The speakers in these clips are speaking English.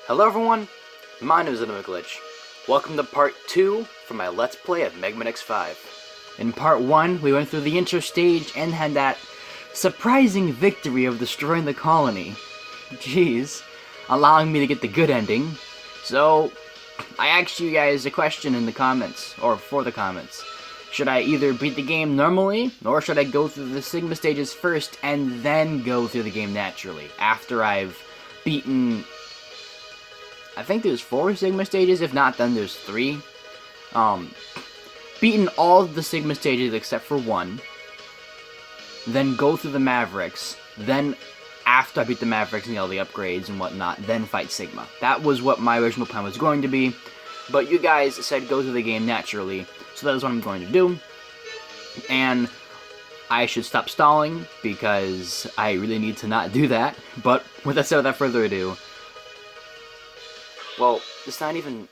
Hello everyone, my name is LittleMcglitch. Welcome to part 2 for my Let's Play of Megaman X5. In part 1, we went through the intro stage and had that surprising victory of destroying the colony. Jeez, allowing me to get the good ending. So, I asked you guys a question in the comments, or for the comments. Should I either beat the game normally, or should I go through the Sigma stages first and then go through the game naturally, after I've beaten... I think there's 4 Sigma stages, if not then there's 3. Beaten all of the Sigma stages except for 1. Then go through the Mavericks. Then, after I beat the Mavericks and get all the upgrades and whatnot, then fight Sigma. That was what my original plan was going to be. But you guys said go through the game naturally, so that is what I'm going to do. And I should stop stalling, because I really need to not do that. But, with that said, without further ado... Well, it's not even...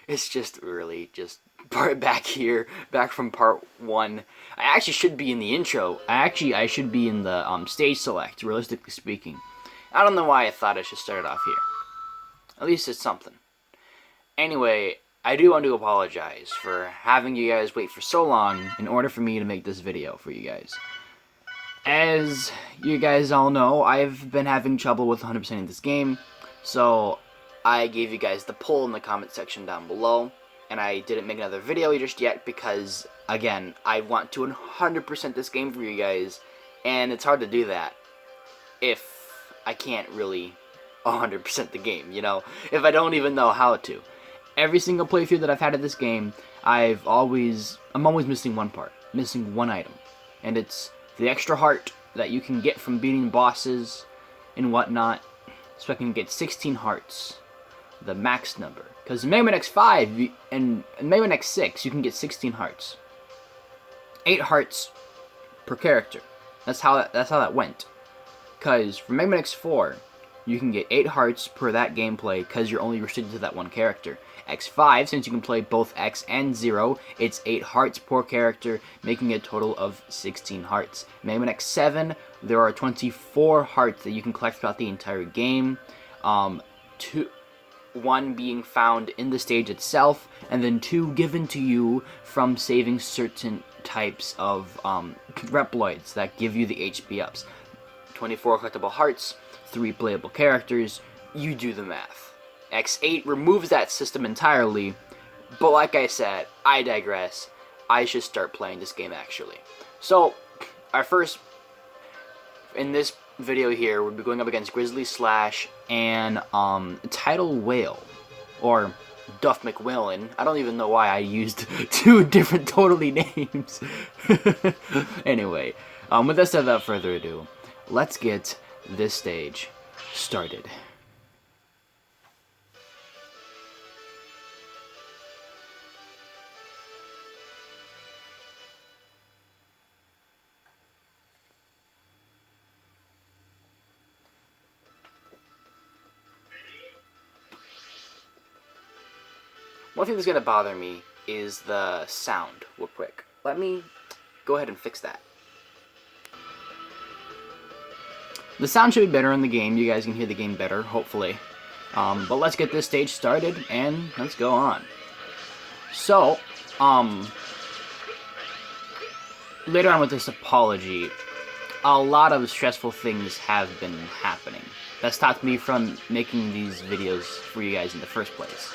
it's just really just back here, back from part 1. I actually should be in the intro. I should be in the stage select, realistically speaking. I don't know why I thought I should start it off here. At least it's something. Anyway, I do want to apologize for having you guys wait for so long in order for me to make this video for you guys. As you guys all know, I've been having trouble with 100%ing this game. So, I gave you guys the poll in the comment section down below, and I didn't make another video just yet because, again, I want to 100% this game for you guys, and it's hard to do that if I can't really 100% the game, you know, if I don't even know how to. Every single playthrough that I've had of this game, I'm always missing one part, missing one item, and it's the extra heart that you can get from beating bosses and whatnot. So I can get 16 hearts, the max number. Because in Megaman X5 and in Megaman X6, you can get 16 hearts. 8 hearts per character. That's how that went. Because for Megaman X4, you can get 8 hearts per that gameplay because you're only restricted to that one character. X5, since you can play both X and 0, it's 8 hearts per character, making a total of 16 hearts. Megaman X7, there are 24 hearts that you can collect throughout the entire game. 1 being found in the stage itself, and then 2 given to you from saving certain types of Reploids that give you the HP ups. 24 collectible hearts, 3 playable characters, you do the math. X8 removes that system entirely, but like I said, I digress. I should start playing this game actually. So, in this video here, we'll be going up against Grizzly Slash and Tidal Whale, or Duff McWhalen. I don't even know why I used 2 different totally names. Anyway, with that said, without further ado, let's get this stage started. One thing that's going to bother me is the sound, real quick. Let me go ahead and fix that. The sound should be better in the game. You guys can hear the game better, hopefully. But let's get this stage started, and let's go on. So, later on with this apology, a lot of stressful things have been happening. That stopped me from making these videos for you guys in the first place.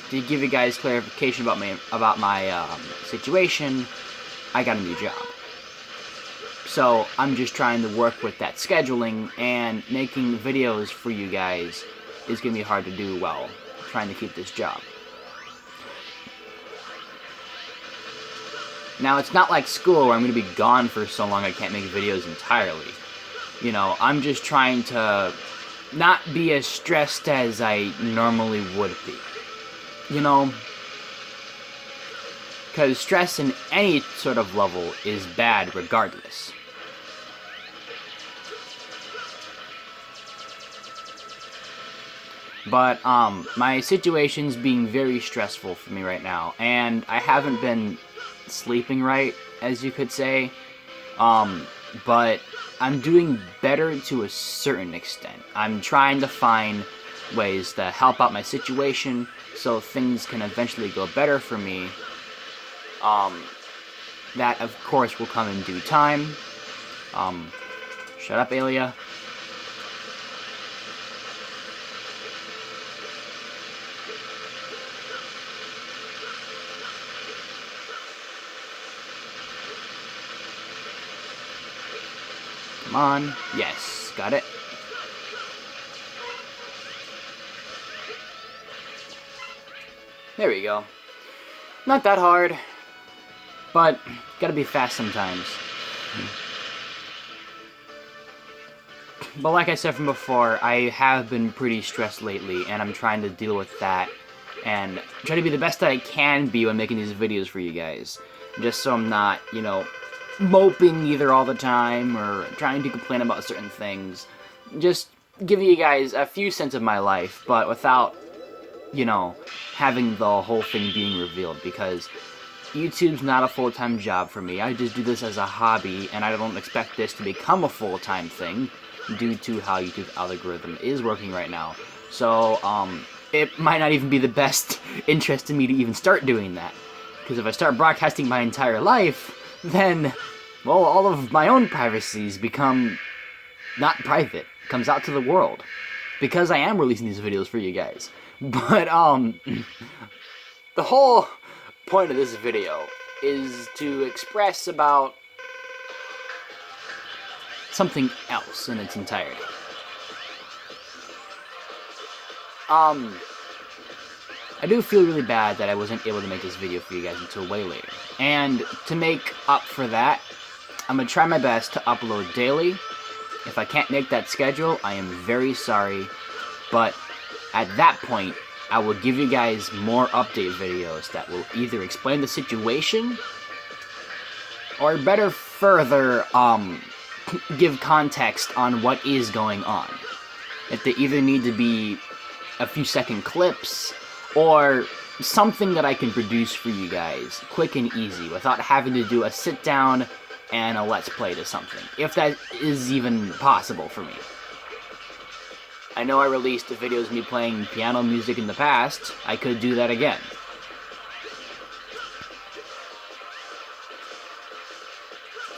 To give you guys clarification about my situation, I got a new job. So I'm just trying to work with that scheduling, and making videos for you guys is gonna be hard to do while trying to keep this job. Now, it's not like school where I'm gonna be gone for so long I can't make videos entirely. You know, I'm just trying to not be as stressed as I normally would be. You know? Because stress in any sort of level is bad regardless. But, my situation's being very stressful for me right now, and I haven't been sleeping right, as you could say. But I'm doing better to a certain extent. I'm trying to find ways to help out my situation so things can eventually go better for me. That, of course, will come in due time. Shut up, Alia. Come on. Yes, got it. There we go. Not that hard, but gotta be fast sometimes. But like I said from before, I have been pretty stressed lately, and I'm trying to deal with that, and try to be the best that I can be when making these videos for you guys. Just so I'm not, you know, moping either all the time, or trying to complain about certain things. Just giving you guys a few cents of my life, but without, you know, having the whole thing being revealed, because YouTube's not a full-time job for me. I just do this as a hobby, and I don't expect this to become a full-time thing due to how YouTube's algorithm is working right now. So, it might not even be the best interest in me to even start doing that. Because if I start broadcasting my entire life, then, well, all of my own privacies become not private. It comes out to the world. Because I am releasing these videos for you guys. But, the whole point of this video is to express about something else in its entirety. I do feel really bad that I wasn't able to make this video for you guys until way later. And to make up for that, I'm going to try my best to upload daily. If I can't make that schedule, I am very sorry. But at that point, I will give you guys more update videos that will either explain the situation, or better further, give context on what is going on. If they either need to be a few second clips, or something that I can produce for you guys, quick and easy, without having to do a sit down and a let's play to something, if that is even possible for me. I know I released videos of me playing piano music in the past. I could do that again.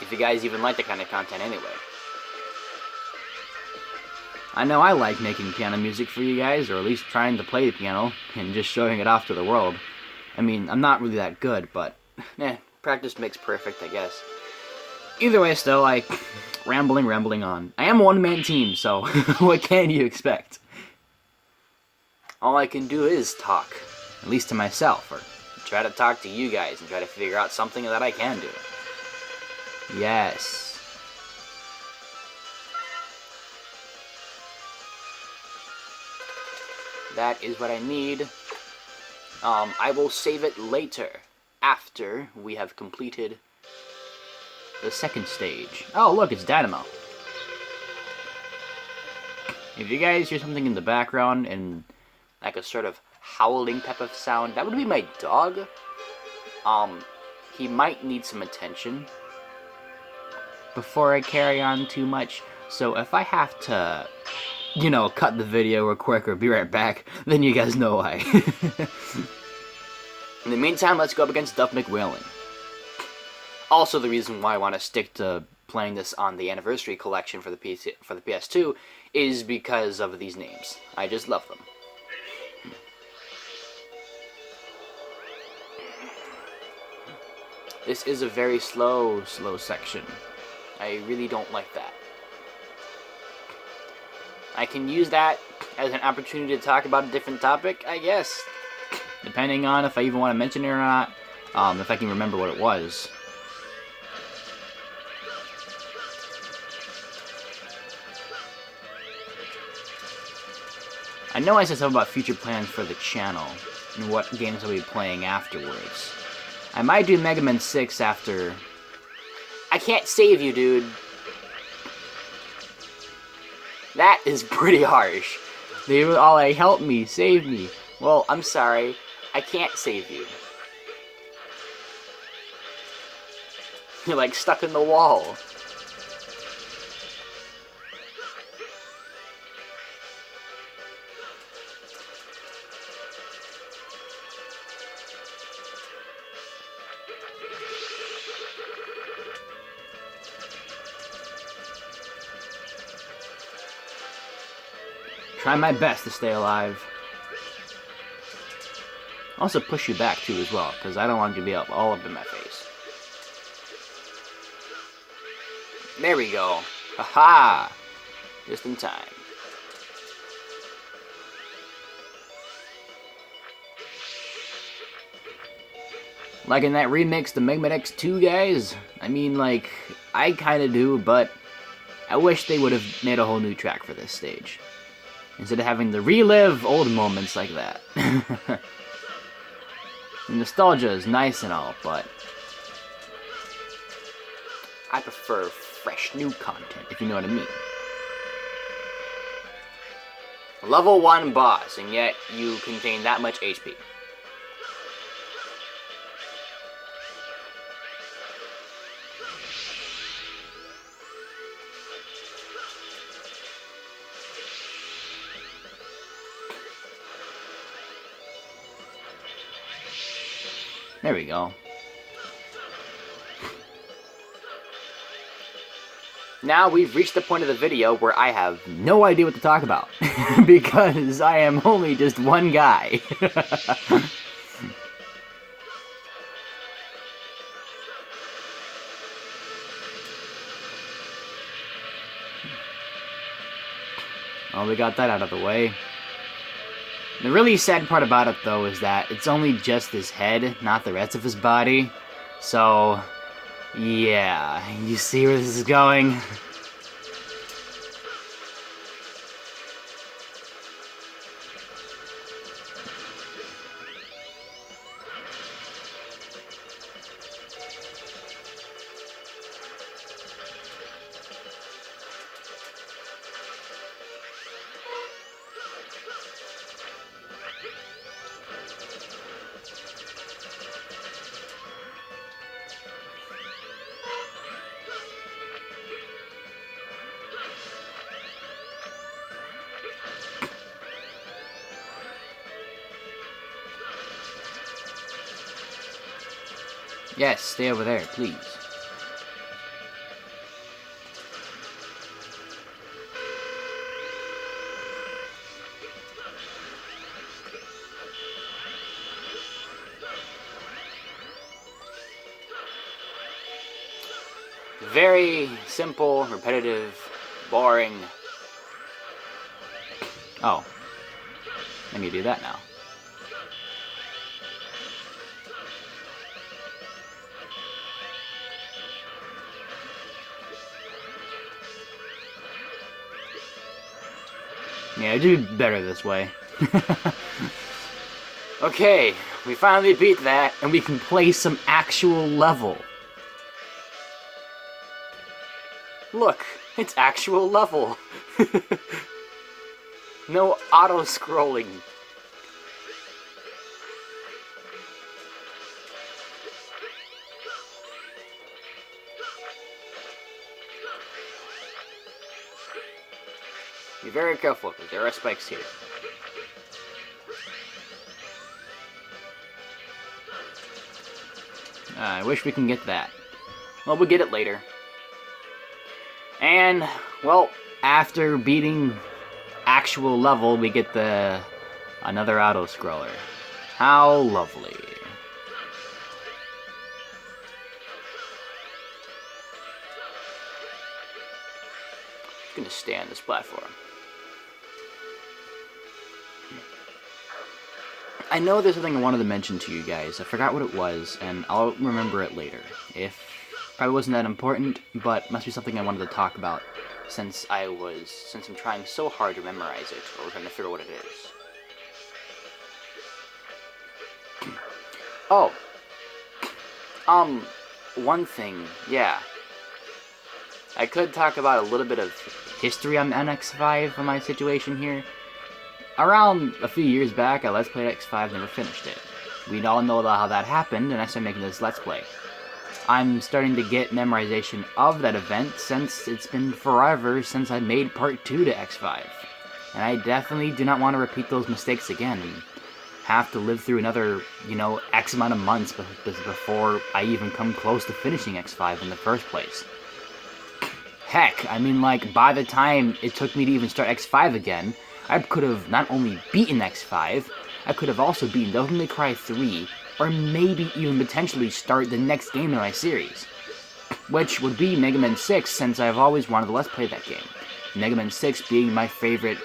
If you guys even like that kind of content anyway. I know I like making piano music for you guys, or at least trying to play the piano and just showing it off to the world. I mean, I'm not really that good, but practice makes perfect, I guess. Either way, still, rambling on. I am a one-man team, so what can you expect? All I can do is talk, at least to myself, or try to talk to you guys and try to figure out something that I can do. Yes. That is what I need. I will save it later, after we have completed the second stage. Oh, look, it's Dynamo. If you guys hear something in the background and like a sort of howling type of sound, that would be my dog. He might need some attention before I carry on too much. So if I have to, you know, cut the video real quick or be right back, then you guys know why. In the meantime, let's go up against LittleMcglitch. Also, the reason why I want to stick to playing this on the Anniversary Collection for the PS2 is because of these names. I just love them. This is a very slow section. I really don't like that. I can use that as an opportunity to talk about a different topic, I guess. Depending on if I even want to mention it or not. If I can remember what it was. I know I said something about future plans for the channel and what games I'll be playing afterwards. I might do Megaman 6 after... I can't save you, dude. That is pretty harsh. They were all like, help me, save me. Well, I'm sorry. I can't save you. You're like stuck in the wall. Try my best to stay alive. Also push you back too as well, because I don't want you to be all up in my face. There we go. Haha! Just in time. Liking that remix to Megaman X2, guys? I mean, like, I kinda do, but I wish they would have made a whole new track for this stage. Instead of having to relive old moments like that. Nostalgia is nice and all, but I prefer fresh new content, if you know what I mean. Level 1 boss, and yet you contain that much HP. There we go. Now we've reached the point of the video where I have no idea what to talk about. Because I am only just one guy. Well, we got that out of the way. The really sad part about it, though, is that it's only just his head, not the rest of his body. So, yeah, you see where this is going? Yes, stay over there, please. Very simple, repetitive, boring. Oh. I need to do that now. Yeah, it'd be better this way. Okay, we finally beat that, and we can play some actual level. Look, it's actual level. No auto-scrolling. Be very careful, because there are spikes here. I wish we can get that. Well, we'll get it later. And, well, after beating actual level, we get another auto-scroller. How lovely. I'm gonna stay on this platform. I know there's something I wanted to mention to you guys. I forgot what it was, and I'll remember it later. Probably wasn't that important, but must be something I wanted to talk about since I'm trying so hard to memorize it, or trying to figure out what it is. Oh. One thing, yeah. I could talk about a little bit of history on X5 for my situation here. Around a few years back, I Let's Played X5, never finished it. We all know about how that happened, and I started making this Let's Play. I'm starting to get memorization of that event since it's been forever since I made part 2 to X5. And I definitely do not want to repeat those mistakes again and have to live through another, X amount of months before I even come close to finishing X5 in the first place. Heck, I mean, by the time it took me to even start X5 again, I could have not only beaten X5, I could have also beaten Devil May Cry 3, or maybe even potentially start the next game in my series, which would be Mega Man 6, since I've always wanted to Let's Play that game. Mega Man 6 being my favorite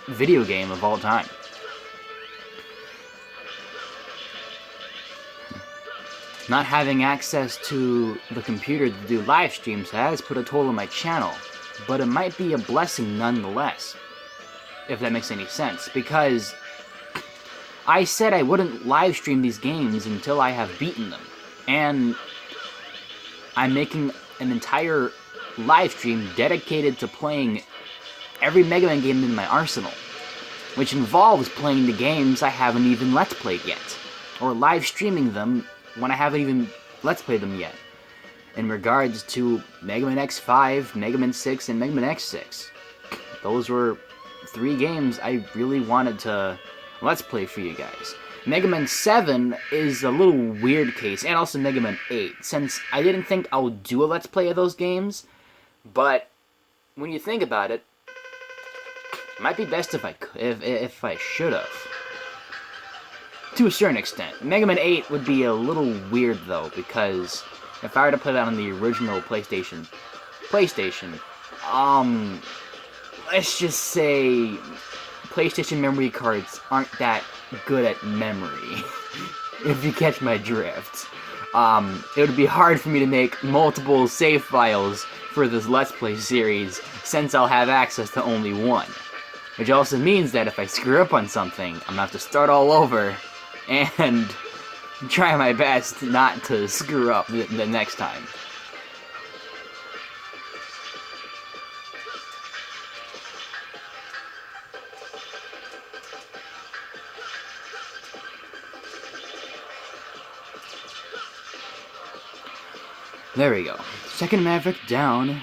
video game of all time. Not having access to the computer to do live streams has put a toll on my channel, but it might be a blessing nonetheless, if that makes any sense, because I said I wouldn't live stream these games until I have beaten them, and I'm making an entire live stream dedicated to playing every Mega Man game in my arsenal, which involves playing the games I haven't even Let's Played yet, or live streaming them when I haven't even Let's Played them yet, in regards to Mega Man X5, Mega Man 6, and Mega Man X6. Those were 3 games I really wanted to Let's Play for you guys. Mega Man 7 is a little weird case, and also Mega Man 8, since I didn't think I would do a Let's Play of those games, but when you think about it, it might be best if I could, if I should have. To a certain extent. Mega Man 8 would be a little weird, though, because if I were to play that on the original PlayStation, let's just say PlayStation memory cards aren't that good at memory, if you catch my drift. It would be hard for me to make multiple save files for this Let's Play series, since I'll have access to only one. Which also means that if I screw up on something, I'm gonna have to start all over, and try my best not to screw up the next time. There we go. Second Maverick down.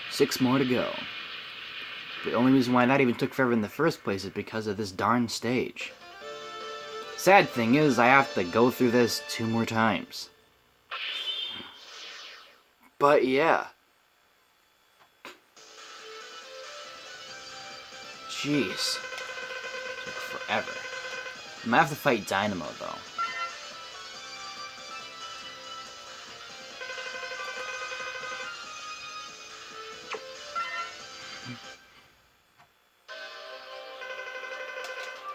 6 more to go. The only reason why that even took forever in the first place is because of this darn stage. Sad thing is, I have to go through this 2 more times. But yeah. Jeez. Took forever. I might have to fight Dynamo, though.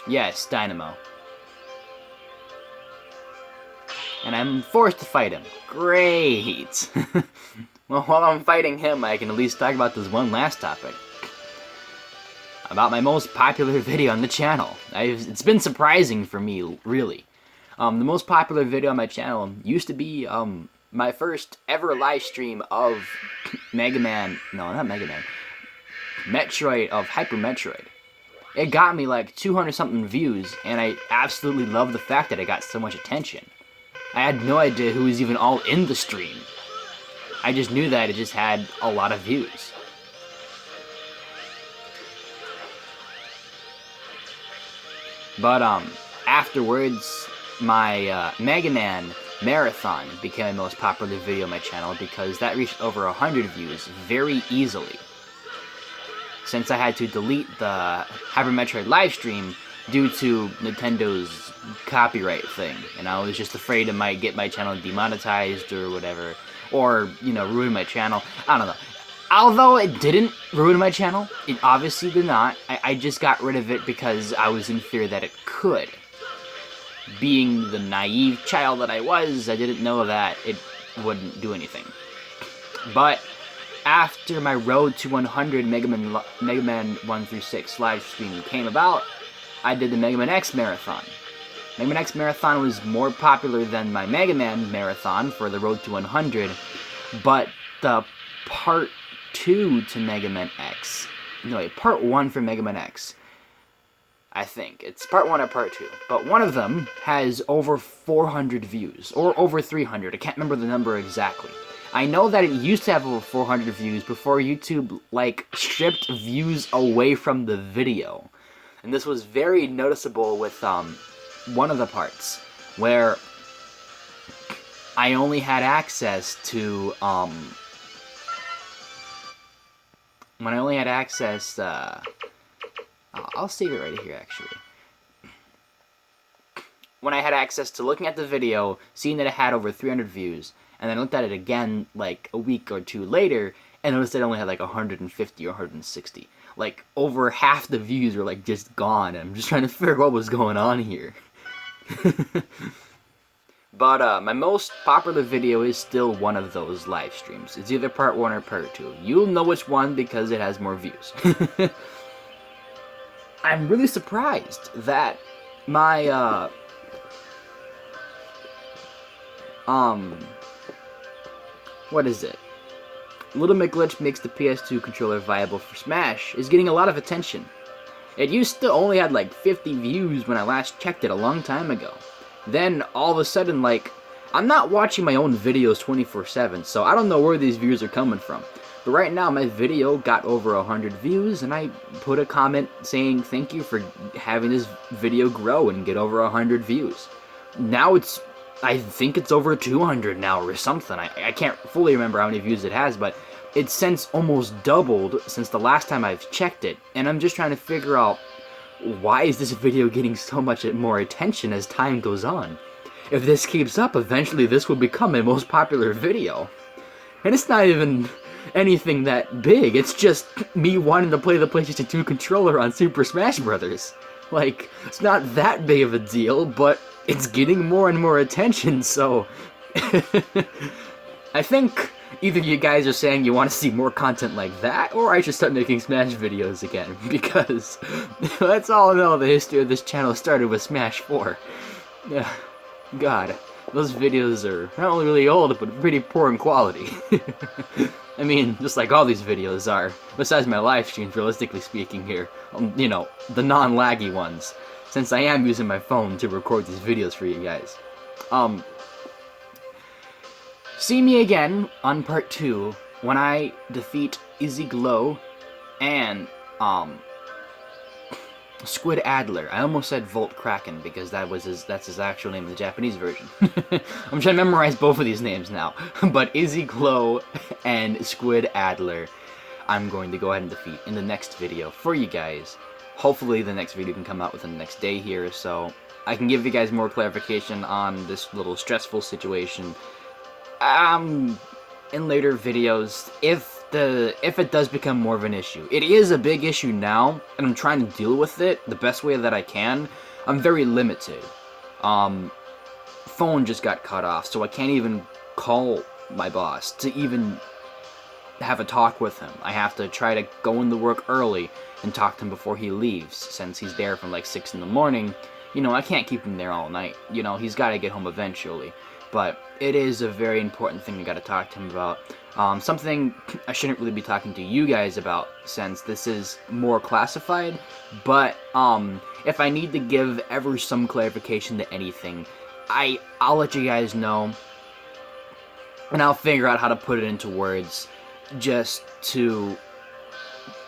Yes, Dynamo. And I'm forced to fight him. Great! Well, while I'm fighting him, I can at least talk about this one last topic. About my most popular video on the channel. It's been surprising for me, really. The most popular video on my channel used to be my first ever live stream of Mega Man. No, not Mega Man. Metroid, of Hyper Metroid. It got me like 200-something views, and I absolutely love the fact that it got so much attention. I had no idea who was even all in the stream. I just knew that it just had a lot of views. But afterwards, my Mega Man Marathon became my most popular video on my channel because that reached over 100 views very easily. Since I had to delete the Hyper Metroid livestream due to Nintendo's copyright thing, and I was just afraid it might get my channel demonetized or whatever, or, you know, ruin my channel. I don't know. Although it didn't ruin my channel, it obviously did not. I just got rid of it because I was in fear that it could. Being the naive child that I was, I didn't know that it wouldn't do anything. But after my Road to 100 Mega Man 1 through 6 live stream came about, I did the Mega Man X Marathon. Mega Man X Marathon was more popular than my Mega Man Marathon for the Road to 100, but the Part 2 to Mega Man X, no wait, Part 1 for Mega Man X, I think. It's Part 1 or Part 2, but one of them has over 400 views, or over 300, I can't remember the number exactly. I know that it used to have over 400 views before YouTube, like, stripped views away from the video. And this was very noticeable with, one of the parts, where I only had access to, when I only had access, I'll save it right here, actually. When I had access to looking at the video, seeing that it had over 300 views, and then I looked at it again like a week or two later, and noticed it only had like 150 or 160. Like, over half the views were like just gone, and I'm just trying to figure out what was going on here. But my most popular video is still one of those live streams. It's either part 1 or part 2. You'll know which one because it has more views. I'm really surprised that my, what is it? LittleMcglitch makes the PS2 controller viable for Smash is getting a lot of attention. It used to only had like 50 views when I last checked it a long time ago. Then, all of a sudden, like, I'm not watching my own videos 24/7, so I don't know where these views are coming from. But right now, my video got over 100 views, and I put a comment saying thank you for having this video grow and get over 100 views. Now I think it's over 200 now or something. I can't fully remember how many views it has, but it's since almost doubled since the last time I've checked it. And I'm just trying to figure out, why is this video getting so much more attention as time goes on? If this keeps up, eventually this will become my most popular video. And it's not even anything that big, it's just me wanting to play the PlayStation 2 controller on Super Smash Bros. Like, it's not that big of a deal, but it's getting more and more attention, so... I think either you guys are saying you want to see more content like that, or I should start making Smash videos again, because let's all know the history of this channel started with Smash 4. God, those videos are not only really old, but pretty poor in quality. I mean, just like all these videos are, besides my live streams, realistically speaking here, you know, the non-laggy ones, since I am using my phone to record these videos for you guys. See me again on part 2 when I defeat Izzy Glow and Squid Adler. I almost said Volt Kraken because that's his actual name in the Japanese version. I'm trying to memorize both of these names now. But Izzy Glow and Squid Adler, I'm going to go ahead and defeat in the next video for you guys. Hopefully the next video can come out within the next day here, so I can give you guys more clarification on this little stressful situation in later videos if it does become more of an issue. It is a big issue now, and I'm trying to deal with it the best way that I can. I'm very limited. Phone just got cut off, so I can't even call my boss to even have a talk with him. I have to try to go into work early and talk to him before he leaves, since he's there from like 6 in the morning. You know, I can't keep him there all night. You know, he's got to get home eventually. But it is a very important thing you got to talk to him about. Something I shouldn't really be talking to you guys about, since this is more classified, but if I need to give ever some clarification to anything, I'll let you guys know, and I'll figure out how to put it into words, just to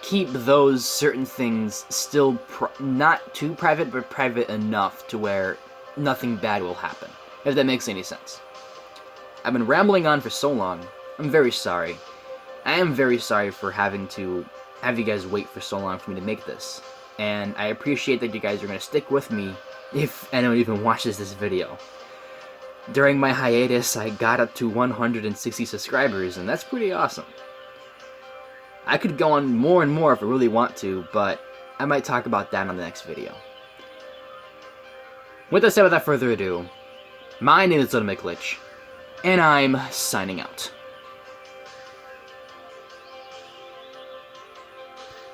keep those certain things still not too private, but private enough to where nothing bad will happen, if that makes any sense. I've been rambling on for so long. I'm very sorry. I am very sorry for having to have you guys wait for so long for me to make this. And I appreciate that you guys are going to stick with me if anyone even watches this video. During my hiatus, I got up to 160 subscribers, and that's pretty awesome. I could go on more and more if I really want to, but I might talk about that on the next video. With that said, without further ado, my name is LittleMcglitch, and I'm signing out.